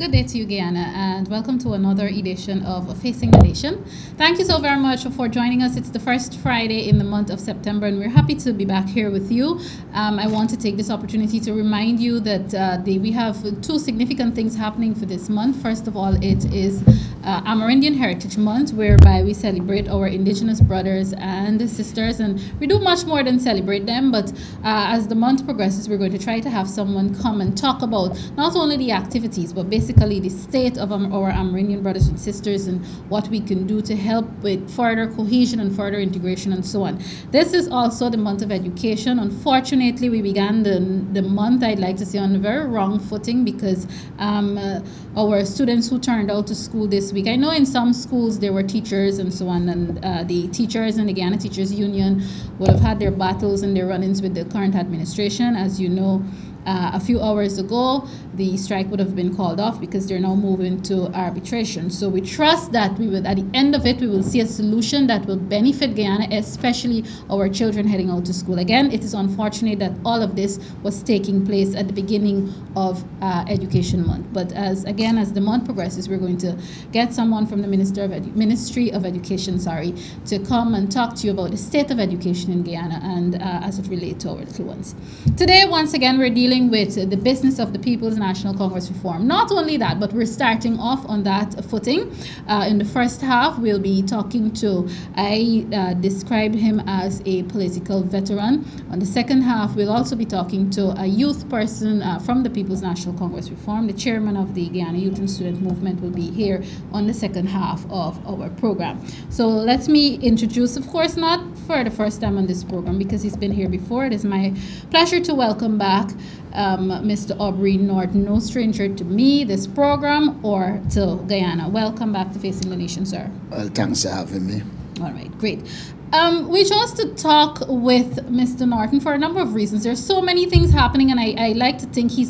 Good day to you, Guyana, and welcome to another edition of Facing the Nation. Thank you so very much for joining us. It's the first Friday in the month of September, and we're happy to be back here with you. I want to take this opportunity to remind you that we have two significant things happening for this month. First of all, it is Amerindian Heritage Month, whereby we celebrate our Indigenous brothers and sisters, and we do much more than celebrate them, but as the month progresses, we're going to try to have someone come and talk about not only the activities, but basically the state of our Amerindian brothers and sisters and what we can do to help with further cohesion and further integration and so on. This is also the month of education. Unfortunately, we began the month, I'd like to say, on a very wrong footing because our students who turned out to school this week, I know in some schools there were teachers and so on, and the teachers and the Guyana Teachers Union would have had their battles and their run-ins with the current administration. As you know, a few hours ago, the strike would have been called off because they're now moving to arbitration. So we trust that we will, at the end of it, we will see a solution that will benefit Guyana, especially our children heading out to school. Again, it is unfortunate that all of this was taking place at the beginning of Education Month. But as the month progresses, we're going to get someone from the Ministry of Education, to come and talk to you about the state of education in Guyana and as it relates to our little ones. Today, once again, we're dealing with the business of the People's National Congress reform. Not only that, but we're starting off on that footing. In the first half, we'll be talking to, I described him as a political veteran. On the second half, we'll also be talking to a youth person from the People's National Congress reform. The chairman of the Guyana Youth and Student Movement will be here on the second half of our program. So let me introduce, of course, not for the first time on this program because he's been here before. It is my pleasure to welcome back Mr. Aubrey Norton, no stranger to me, this program, or to Guyana. Welcome back to Facing the Nation, sir. Well, thanks for having me. All right, great. We chose to talk with Mr. Norton for a number of reasons. There's so many things happening, and I like to think he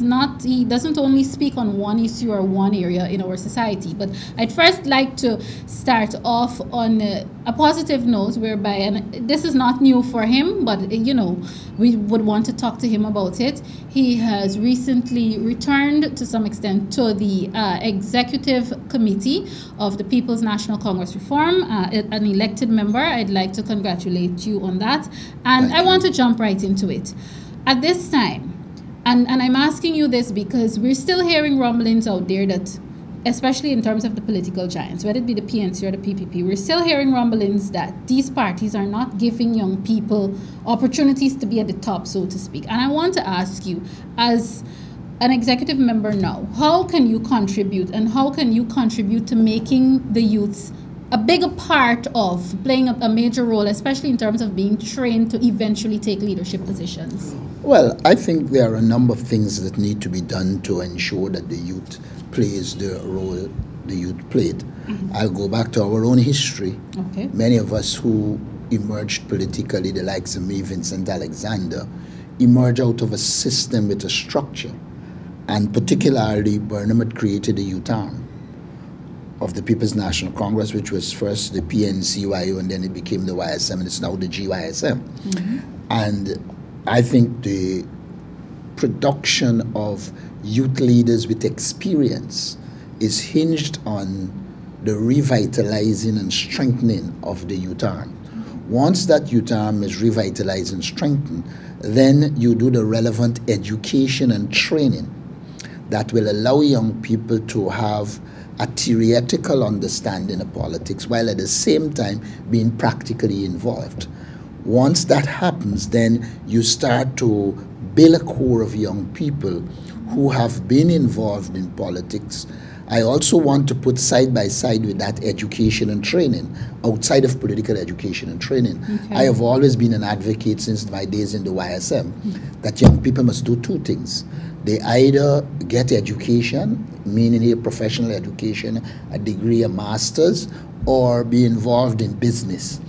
doesn't only speak on one issue or one area in our society. But I'd first like to start off on a positive note, whereby, and this is not new for him, but you know, we would want to talk to him about it. He has recently returned to some extent to the executive committee of the People's National Congress Reform, an elected member. I'd like to congratulate you on that. And I want to jump right into it. At this time, and I'm asking you this because we're still hearing rumblings out there that, especially in terms of the political giants, whether it be the PNCR or the PPP, we're still hearing rumblings that these parties are not giving young people opportunities to be at the top, so to speak. And I want to ask you, as an executive member now, how can you contribute, and how can you contribute to making the youths a bigger part of playing a major role, especially in terms of being trained to eventually take leadership positions? Well, I think there are a number of things that need to be done to ensure that the youth plays the role the youth played. Mm-hmm. I'll go back to our own history. Okay. Many of us who emerged politically, the likes of me, Vincent Alexander, emerged out of a system with a structure. And particularly, Burnham had created a youth arm of the People's National Congress, which was first the PNCR, and then it became the YSM, and it's now the GYSM. Mm-hmm. And I think the production of youth leaders with experience is hinged on the revitalizing and strengthening of the youth arm. Once that youth arm is revitalized and strengthened, then you do the relevant education and training that will allow young people to have a theoretical understanding of politics while at the same time being practically involved. Once that happens, then you start to build a core of young people who have been involved in politics. I also want to put side by side with that education and training, outside of political education and training. Okay. I have always been an advocate since my days in the YSM that young people must do two things. They either get education, meaning a professional education, a degree, a master's, or be involved in business.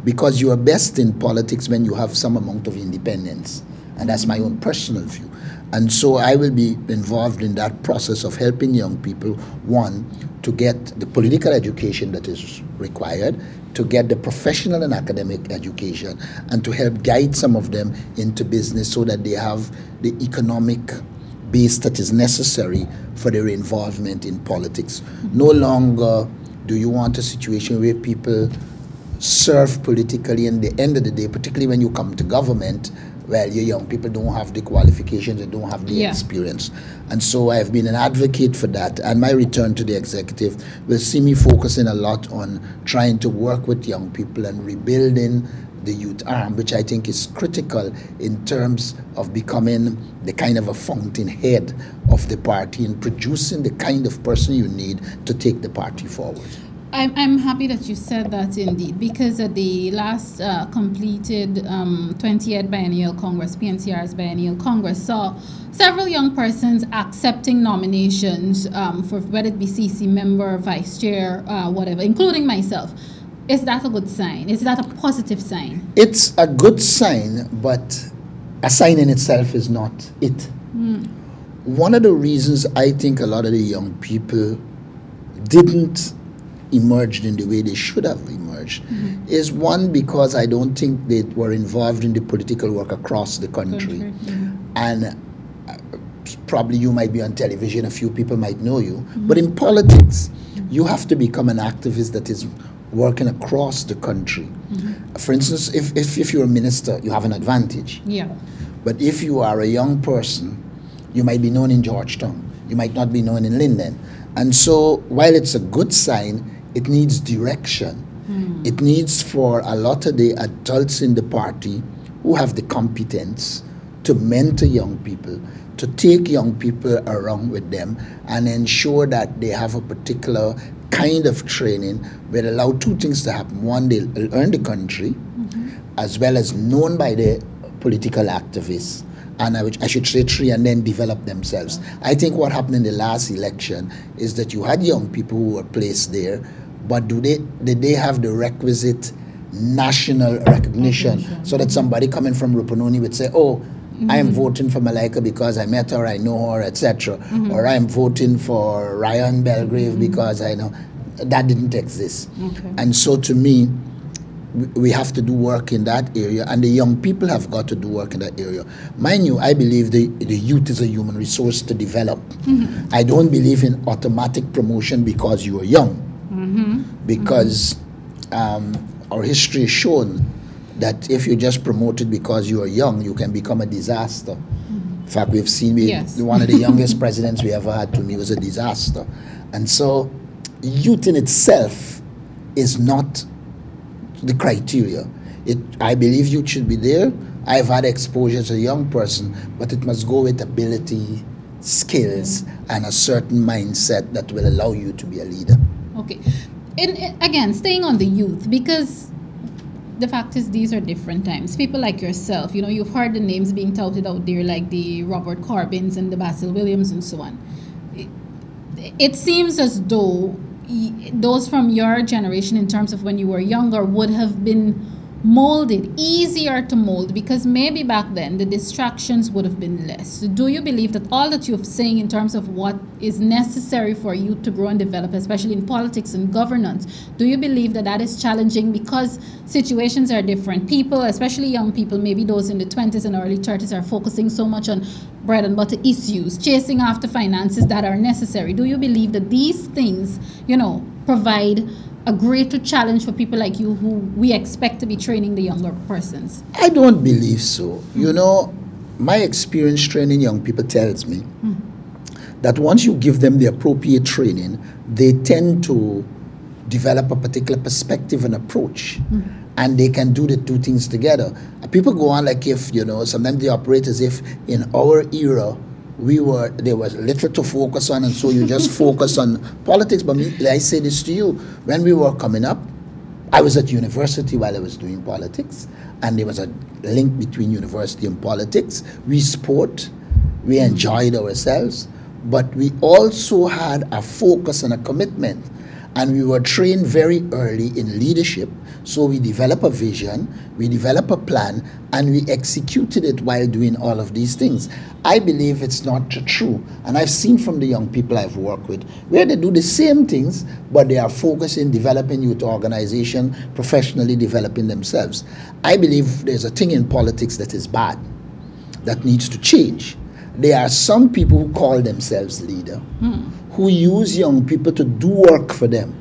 Because you are best in politics when you have some amount of independence. And that's my own personal view. And so I will be involved in that process of helping young people, one, to get the political education that is required, to get the professional and academic education, and to help guide some of them into business so that they have the economic base that is necessary for their involvement in politics. No longer do you want a situation where people serve politically, and at the end of the day, particularly when you come to government, well, you young people don't have the qualifications and don't have the experience. And so I've been an advocate for that. And my return to the executive will see me focusing a lot on trying to work with young people and rebuilding the youth arm, which I think is critical in terms of becoming the kind of a fountainhead of the party and producing the kind of person you need to take the party forward. I'm happy that you said that indeed, because at the last completed 20th Biennial Congress, PNCR's Biennial Congress, saw several young persons accepting nominations for whether it be CC member, vice chair, whatever, including myself. Is that a good sign? Is that a positive sign? It's a good sign, but a sign in itself is not it. One of the reasons I think a lot of the young people didn't emerge in the way they should have emerged is, one, because I don't think they were involved in the political work across the country. And probably you might be on television, a few people might know you, but in politics, you have to become an activist that is working across the country. For instance, if you're a minister, you have an advantage. But if you are a young person, you might be known in Georgetown. You might not be known in Linden. And so while it's a good sign, it needs direction. It needs for a lot of the adults in the party who have the competence to mentor young people, to take young people around with them and ensure that they have a particular kind of training will allow two things to happen. One, they'll earn the country, as well as known by the political activists, and I should say three, and then develop themselves. I think what happened in the last election is that you had young people who were placed there, but did they have the requisite national recognition so that somebody coming from Rupununi would say, oh, I am voting for Malika because I met her, I know her, etc. Or I'm voting for Ryan Belgrave because I know. That didn't exist. And so to me, we have to do work in that area, and the young people have got to do work in that area. Mind you, I believe the youth is a human resource to develop. I don't believe in automatic promotion because you are young. Because our history has shown that if you're just promoted because you are young, you can become a disaster. In fact, we've seen one of the youngest presidents we ever had, to me, was a disaster. And so youth in itself is not the criteria. I believe youth should be there. I've had exposure as a young person, but it must go with ability, skills, and a certain mindset that will allow you to be a leader. Okay. And again, staying on the youth, because the fact is these are different times. People like yourself, you've heard the names being touted out there, like the Robert Corbins and the Basil Williams and so on. It seems as though those from your generation, in terms of when you were younger, would have been molded, easier to mold, because maybe back then the distractions would have been less. So do you believe that all that you're saying in terms of what is necessary for youth to grow and develop, especially in politics and governance, do you believe that that is challenging because situations are different? People, especially young people, maybe those in the 20s and early 30s, are focusing so much on bread and butter issues, chasing after finances that are necessary. Do you believe that these things, provide a greater challenge for people like you who we expect to be training the younger persons? I don't believe so. My experience training young people tells me that once you give them the appropriate training, they tend to develop a particular perspective and approach, and they can do the two things together. People go on like if, sometimes they operate as if in our era, there was little to focus on, and so you just focus on politics. But I say this to you, when we were coming up, I was at university while I was doing politics, and there was a link between university and politics. We sport, we enjoyed ourselves, but we also had a focus and a commitment. And we were trained very early in leadership. So we developed a vision, we developed a plan, and we executed it while doing all of these things. I believe it's not true. And I've seen from the young people I've worked with, where they do the same things, but they are focused in developing youth organization, professionally developing themselves. I believe there's a thing in politics that is bad, that needs to change. there are some people who call themselves leader, who use young people to do work for them.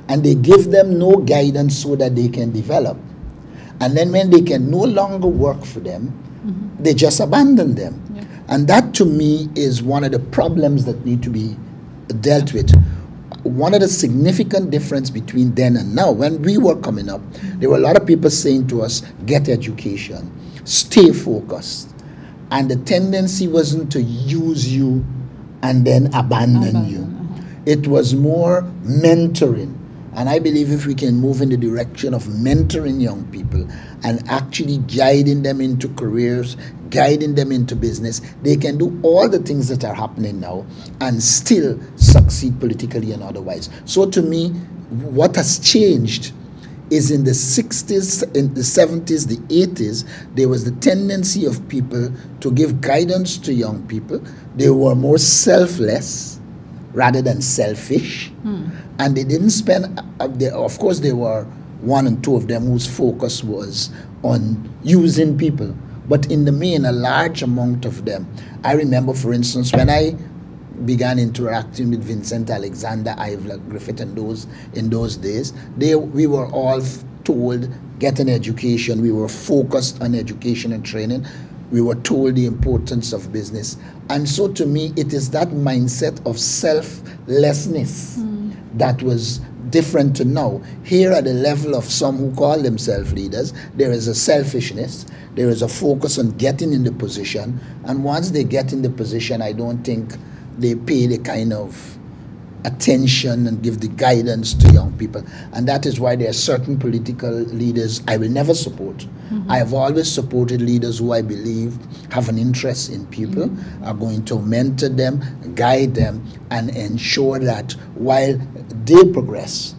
And they give them no guidance so that they can develop. And then when they can no longer work for them, they just abandon them. Yeah. And that to me is one of the problems that need to be dealt with. One of the significant difference between then and now, when we were coming up, there were a lot of people saying to us, get education, stay focused. And the tendency wasn't to use you and then abandon you. It was more mentoring. And I believe if we can move in the direction of mentoring young people and actually guiding them into careers, guiding them into business, they can do all the things that are happening now and still succeed politically and otherwise. So to me, what has changed is in the 60s, in the 70s, the 80s, there was the tendency of people to give guidance to young people. They were more selfless rather than selfish. And they didn't spend, of course there were one and two of them whose focus was on using people. But in the main, a large amount of them. I remember, for instance, when I began interacting with Vincent Alexander, Ivla Griffith, and in those days, we were all told, get an education. We were focused on education and training. We were told the importance of business. And so to me, it is that mindset of selflessness that was different to now. Here at the level of some who call themselves leaders, there is a selfishness, there is a focus on getting in the position, and once they get in the position, I don't think they pay the kind of attention and give the guidance to young people. And that is why there are certain political leaders I will never support. I have always supported leaders who I believe have an interest in people, are going to mentor them, guide them, and ensure that while they progress,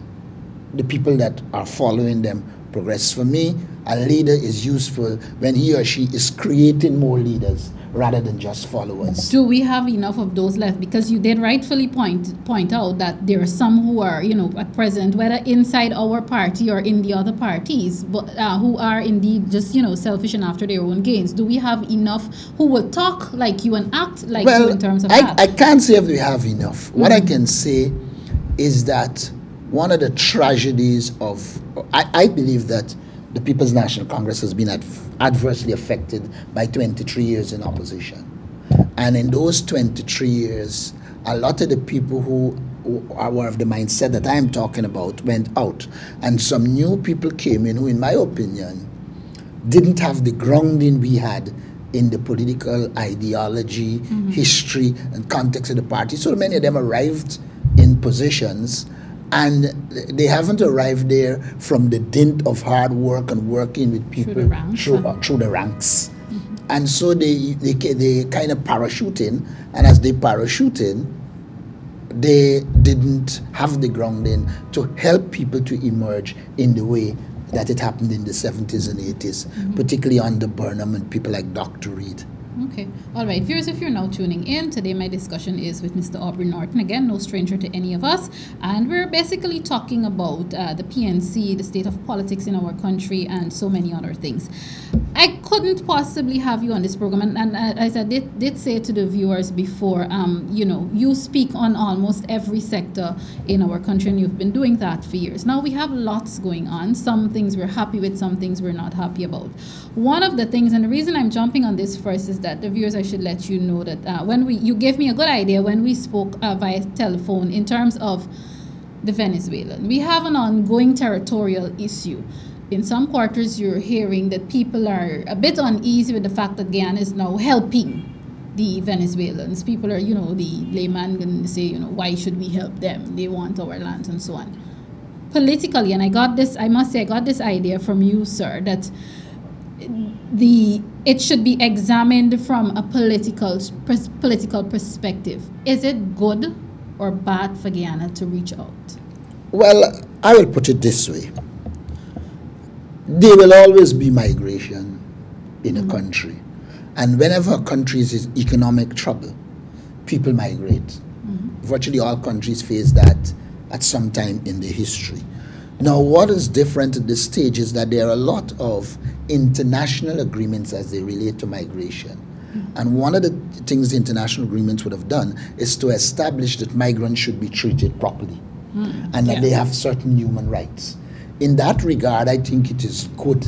the people that are following them progress. For me, a leader is useful when he or she is creating more leaders rather than just followers. Do we have enough of those left? Because you did rightfully point out that there are some who are, at present, whether inside our party or in the other parties, but who are indeed just, selfish and after their own gains. Do we have enough who will talk like you and act like you in terms of that? I can't say if we have enough. What I can say is that one of the tragedies of, I believe that the People's National Congress has been adversely affected by 23 years in opposition. And in those 23 years, a lot of the people who were of the mindset that I'm talking about went out. And some new people came in who, in my opinion, didn't have the grounding we had in the political ideology, history, and context of the party. So many of them arrived in positions, and they haven't arrived there from the dint of hard work and working with people through the ranks. And so they kind of parachute in, and as they parachute in, they didn't have the grounding to help people to emerge in the way that it happened in the 70s and 80s, particularly under Burnham and people like Dr. Reed. Okay. All right. Viewers, if you're now tuning in, today my discussion is with Mr. Aubrey Norton. Again, no stranger to any of us. And we're basically talking about the PNC, the state of politics in our country, and so many other things. I couldn't possibly have you on this program. And as I did say to the viewers before, you speak on almost every sector in our country, and you've been doing that for years. Now, we have lots going on. Some things we're happy with, some things we're not happy about. One of the things, and the reason I'm jumping on this first is that the viewers, I should let you know that you gave me a good idea when we spoke via telephone in terms of the Venezuelan. We have an ongoing territorial issue. In some quarters, you're hearing that people are a bit uneasy with the fact that Guyana is now helping the Venezuelans. People are, the layman going to say, why should we help them? They want our lands and so on. Politically, and I must say I got this idea from you, sir, that it should be examined from a political perspective. Is it good or bad for Guyana to reach out? Well, I will put it this way. There will always be migration in a country. And whenever a country is in economic trouble, people migrate. Virtually all countries face that at some time in their history. Now, what is different at this stage is that there are a lot of international agreements as they relate to migration. And one of the things the international agreements would have done is to establish that migrants should be treated properly and that they have certain human rights. In that regard, I think it is good.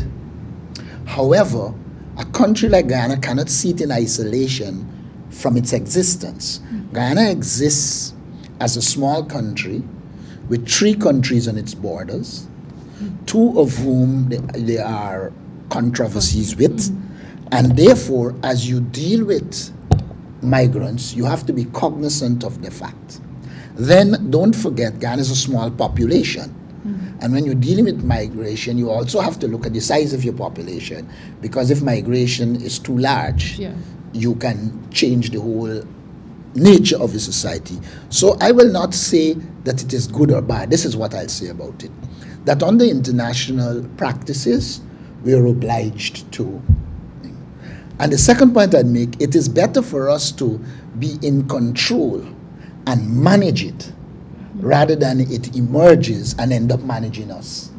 However, a country like Guyana cannot see it in isolation from its existence. Guyana exists as a small country with 3 countries on its borders, 2 of whom there are controversies with, and therefore, as you deal with migrants, you have to be cognizant of the fact. Then, don't forget, Ghana is a small population. And when you're dealing with migration, you also have to look at the size of your population, because if migration is too large, you can change the whole nature of a society. So I will not say that it is good or bad. This is what I'll say about it. That under international practices, we are obliged to. And the second point I'd make, it is better for us to be in control and manage it rather than it emerges and end up managing us.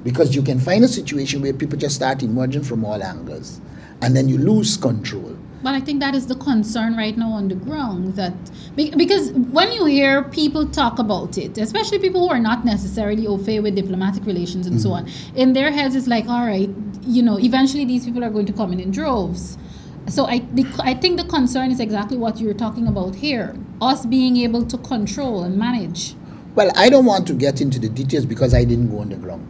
Because you can find a situation where people just start emerging from all angles, and then you lose control. But I think that is the concern right now on the ground, that because when you hear people talk about it, especially people who are not necessarily au fait with diplomatic relations and so on, in their heads it's like, all right, you know, eventually these people are going to come in droves. So I think the concern is exactly what you're talking about here, us being able to control and manage. Well, I don't want to get into the details because I didn't go on the ground.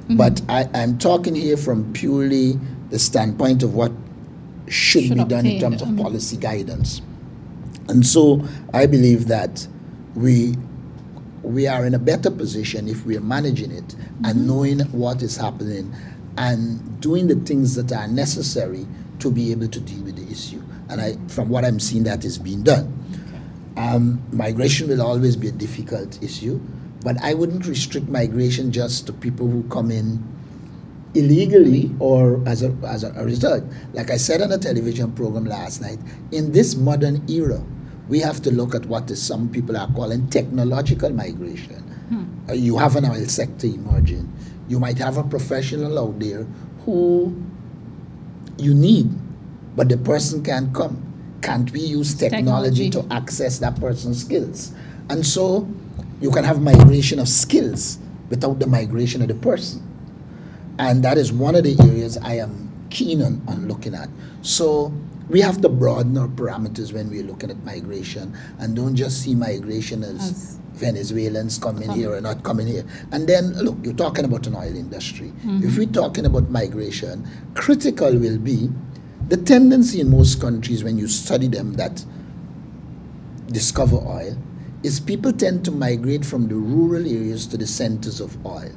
But I'm talking here from purely the standpoint of what should be done in terms of policy guidance. And so I believe that we are in a better position if we are managing it and knowing what is happening and doing the things that are necessary to be able to deal with the issue. And from what I'm seeing, that is being done. Migration will always be a difficult issue, but I wouldn't restrict migration just to people who come in illegally or as a result. Like I said on a television program last night, in this modern era, we have to look at what some people are calling technological migration. You have an oil sector emerging. You might have a professional out there who you need, but the person can't come. Can't we use technology to access that person's skills? And so you can have migration of skills without the migration of the person. And that is one of the areas I am keen on looking at. So we have to broaden our parameters when we're looking at migration, and don't just see migration as Venezuelans coming here or not coming here. And then, look, you're talking about an oil industry. If we're talking about migration, critical will be the tendency in most countries when you study them that discover oil is people tend to migrate from the rural areas to the centers of oil.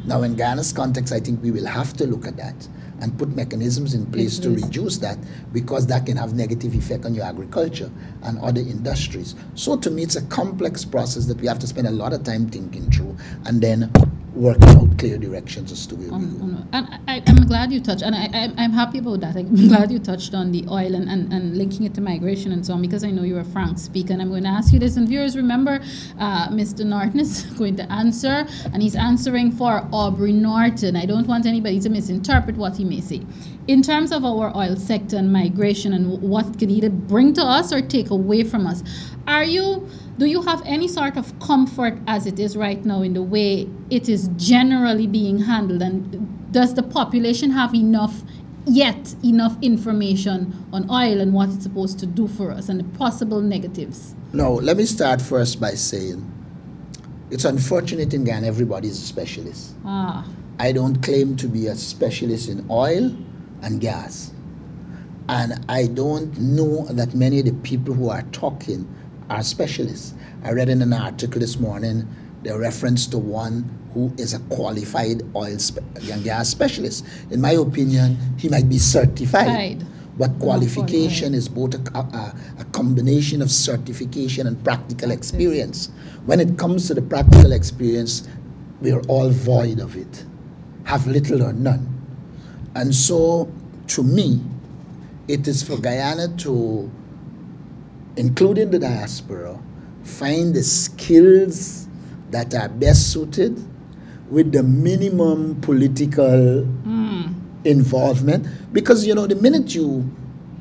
Now, in Ghana's context, I think we will have to look at that and put mechanisms in place to reduce that, because that can have negative effect on your agriculture and other industries. So to me, it's a complex process that we have to spend a lot of time thinking through and then working out clear directions as to where we go. And I'm glad you touched, and I'm happy about that. I'm glad you touched on the oil and linking it to migration and so on, because I know you're a frank speaker, and I'm going to ask you this. And viewers, remember, Mr. Norton is going to answer, and he's answering for Aubrey Norton. I don't want anybody to misinterpret what he may say. In terms of our oil sector and migration and what it could either bring to us or take away from us, do you have any sort of comfort as it is right now in the way it is generally being handled? And does the population have enough information on oil and what it's supposed to do for us and the possible negatives? No, let me start first by saying it's unfortunate in Ghana everybody is a specialist. I don't claim to be a specialist in oil and gas. And I don't know that many of the people who are talking are specialists. I read in an article this morning the reference to one who is a qualified oil and gas specialist. In my opinion, he might be certified, but qualification is both a combination of certification and practical experience. When it comes to the practical experience, we are all void of it, have little or none. And so, to me, it is for Guyana to, including the diaspora, find the skills that are best suited with the minimum political involvement. Because, you know, the minute you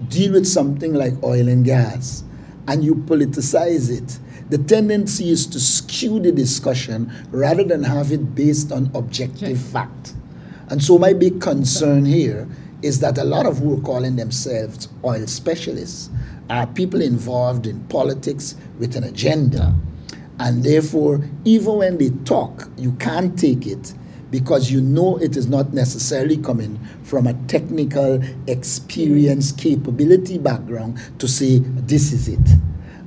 deal with something like oil and gas and you politicize it, the tendency is to skew the discussion rather than have it based on objective fact. And so my big concern here is that a lot of who are calling themselves oil specialists are people involved in politics with an agenda. And therefore, even when they talk, you can't take it because you know it is not necessarily coming from a technical experience, capability background to say this is it.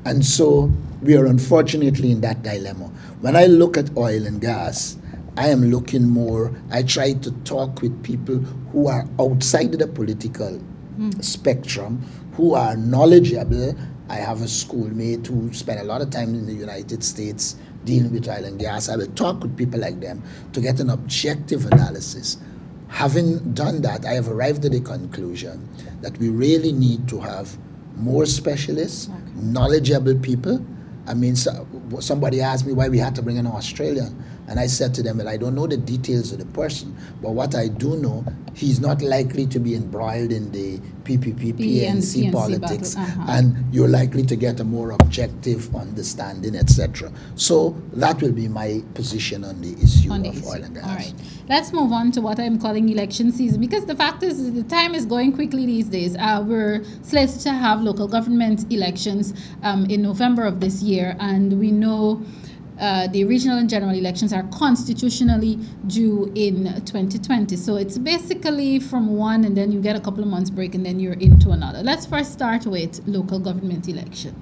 And so we are unfortunately in that dilemma. When I look at oil and gas, I am looking more, I try to talk with people who are outside of the political spectrum, who are knowledgeable. I have a schoolmate who spent a lot of time in the United States dealing with oil and gas. I will talk with people like them to get an objective analysis. Having done that, I have arrived at the conclusion that we really need to have more specialists, knowledgeable people. I mean, somebody asked me why we had to bring in an Australian. And I said to them, well, I don't know the details of the person, but what I do know, he's not likely to be embroiled in the PNC politics, and you're likely to get a more objective understanding, etc. So that will be my position on the issue of oil and gas. All right. Let's move on to what I'm calling election season, because the fact is the time is going quickly these days. We're slated to have local government elections in November of this year, and we know the regional and general elections are constitutionally due in 2020. So it's basically from one, and then you get a couple of months break, and then you're into another. Let's first start with local government election.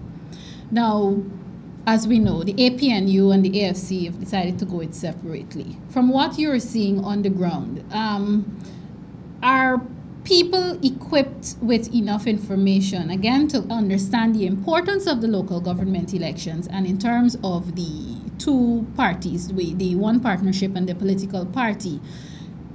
Now, as we know, the APNU and the AFC have decided to go it separately. From what you're seeing on the ground, are people equipped with enough information, again, to understand the importance of the local government elections, and in terms of the two parties, the one partnership and the political party,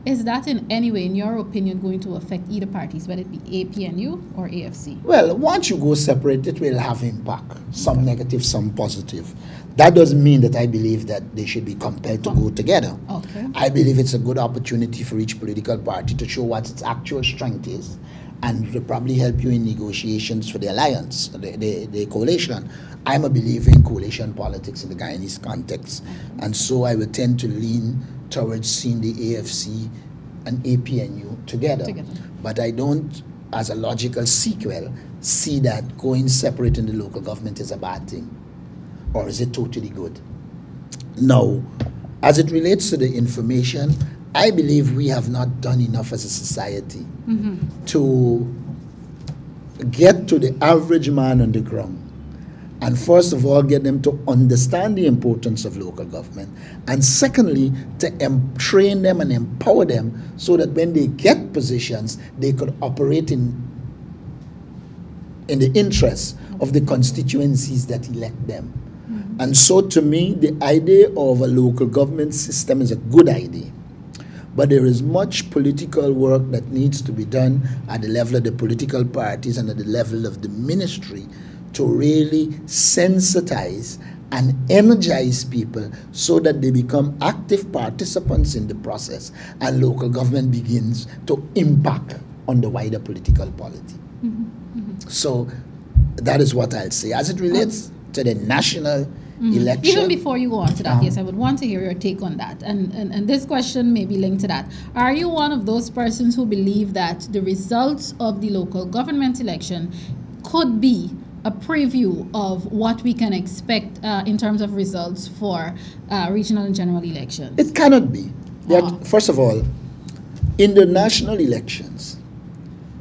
is that in any way, in your opinion, going to affect either parties, whether it be APNU or AFC? Well, once you go separate, it will have impact, some negative, some positive. That doesn't mean that I believe that they should be compelled to go together. Okay. I believe it's a good opportunity for each political party to show what its actual strength is, and to probably help you in negotiations for the alliance, the coalition. I'm a believer in coalition politics in the Guyanese context, and so I would tend to lean towards seeing the AFC and APNU together. But I don't, as a logical sequel, see that going separate in the local government is a bad thing. Or is it totally good? No. As it relates to the information, I believe we have not done enough as a society to get to the average man on the ground. And first of all, get them to understand the importance of local government. And secondly, to train them and empower them so that when they get positions, they could operate in the interests of the constituencies that elect them. And so to me, the idea of a local government system is a good idea. But there is much political work that needs to be done at the level of the political parties and at the level of the ministry to really sensitize and energize people so that they become active participants in the process and local government begins to impact on the wider political polity. So that is what I'll say. As it relates to the national election. Even before you go on to that, yes, I would want to hear your take on that. And this question may be linked to that. Are you one of those persons who believe that the results of the local government election could be a preview of what we can expect in terms of results for regional and general elections? It cannot be. First of all, in the national elections,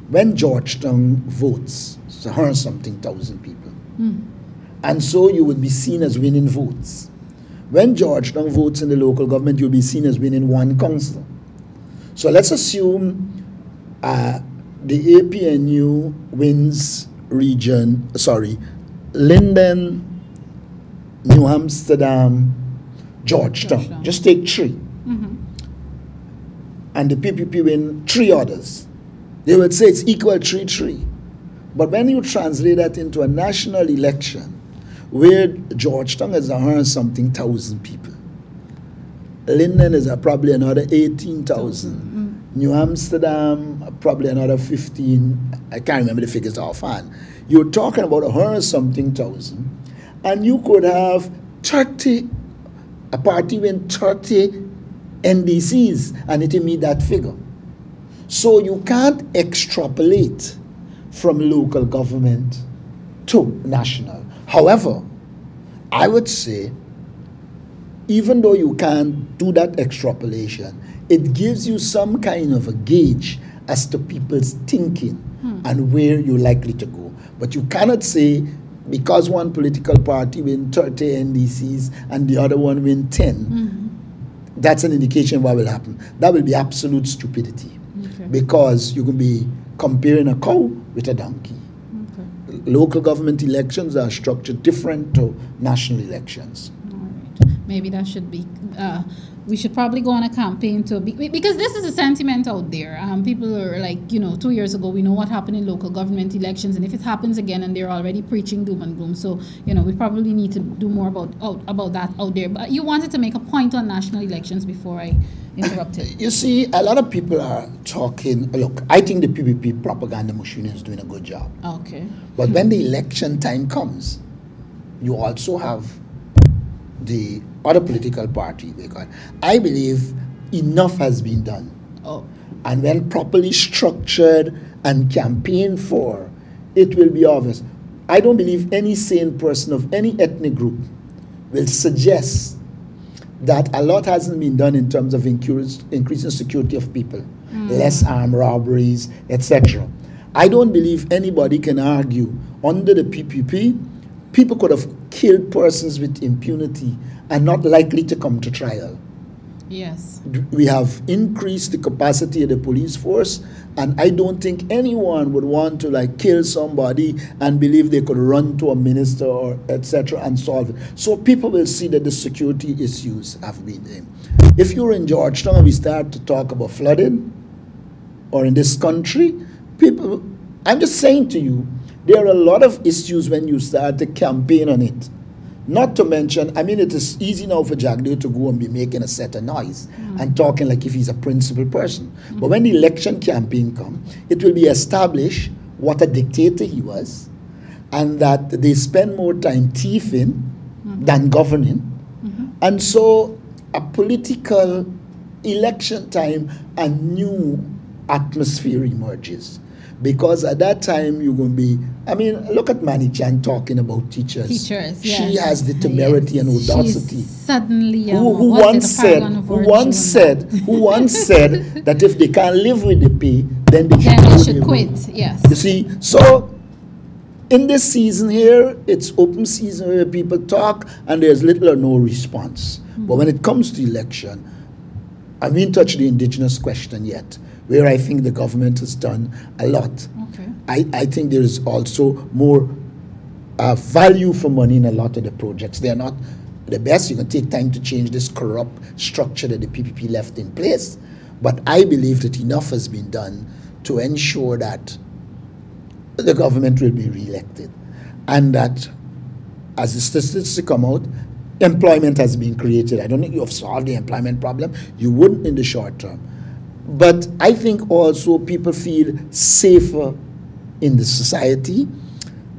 when Georgetown votes, it's 100-something thousand people. And so you would be seen as winning votes. When Georgetown votes in the local government, you'll be seen as winning one council. So let's assume the APNU wins Linden, New Amsterdam, Georgetown. Just take three. And the PPP win three others. They would say it's equal 3-3. But when you translate that into a national election, where Georgetown is 100-something thousand people, Linden is probably another 18,000. New Amsterdam, probably another 15. I can't remember the figures offhand. You're talking about 100-something thousand. And you could have 30, a party with 30 NDCs, and it will meet that figure. So you can't extrapolate from local government to national. However, I would say, even though you can't do that extrapolation, it gives you some kind of a gauge as to people's thinking and where you're likely to go. But you cannot say, because one political party win 30 NDCs and the other one win 10, that's an indication of what will happen. That will be absolute stupidity. Okay. Because you can be comparing a cow with a donkey. Okay. Local government elections are structured different to national elections. All right. Maybe that should be, we should probably go on a campaign to be, because this is a sentiment out there. People are like, 2 years ago, we know what happened in local government elections, and if it happens again, and they're already preaching doom and gloom. So, we probably need to do more about that out there. But you wanted to make a point on national elections before I interrupted. You see, a lot of people are talking, look, I think the PPP propaganda machine is doing a good job. Okay. But when the election time comes, you also have the other political party. Because I believe enough has been done. Oh. And when properly structured and campaigned for, it will be obvious. I don't believe any sane person of any ethnic group will suggest that a lot hasn't been done in terms of increasing security of people, less armed robberies, etc. I don't believe anybody can argue under the PPP, people could have killed persons with impunity and not likely to come to trial. Yes. We have increased the capacity of the police force, and I don't think anyone would want to kill somebody and believe they could run to a minister or etc. and solve it. So people will see that the security issues have been there. If you're in Georgetown and we start to talk about flooding, or in this country, people, I'm just saying to you, there are a lot of issues when you start to campaign on it. Not to mention, it is easy now for Jagdeo to go and be making a set of noise and talking like if he's a principled person. But when the election campaign comes, it will be established what a dictator he was, and that they spend more time thieving than governing. And so a political election time, a new atmosphere emerges. Because at that time, you're going to be, look at Manny Chan talking about teachers. Teachers, yes. She has the temerity and audacity. She's suddenly, who once said that if they can't live with the pay, then they should quit. Yes. You see, so in this season here, it's open season where people talk and there's little or no response. But when it comes to election, I haven't touched the indigenous question yet, where I think the government has done a lot. Okay. I think there is also more value for money in a lot of the projects. They are not the best. You can take time to change this corrupt structure that the PPP left in place. But I believe that enough has been done to ensure that the government will be re-elected. And that as the statistics come out, employment has been created. I don't think you have solved the employment problem. You wouldn't in the short term. But I think also people feel safer in the society.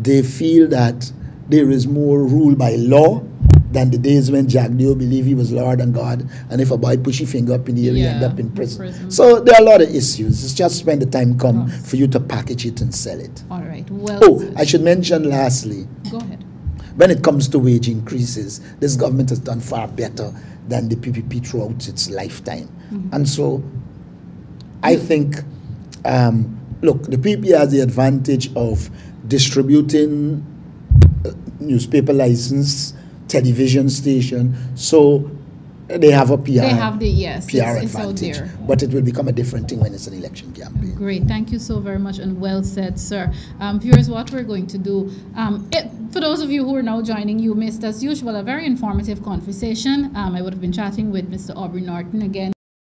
They feel that there is more rule by law than the days when Jagdeo believed he was Lord and God, and if a boy push his finger up in the air, he end up in prison. So there are a lot of issues. It's just when the time comes for you to package it and sell it. All right. Well. I should mention lastly. Go ahead. When it comes to wage increases, this government has done far better than the PPP throughout its lifetime. And so I think, look, the PPP has the advantage of distributing newspaper license, television station, so they have a PR. They have the, PR advantage. But it will become a different thing when it's an election campaign. Great. Thank you so very much, and well said, sir. Viewers, what we're going to do, for those of you who are now joining, you missed, as usual, a very informative conversation. I would have been chatting with Mr. Aubrey Norton again.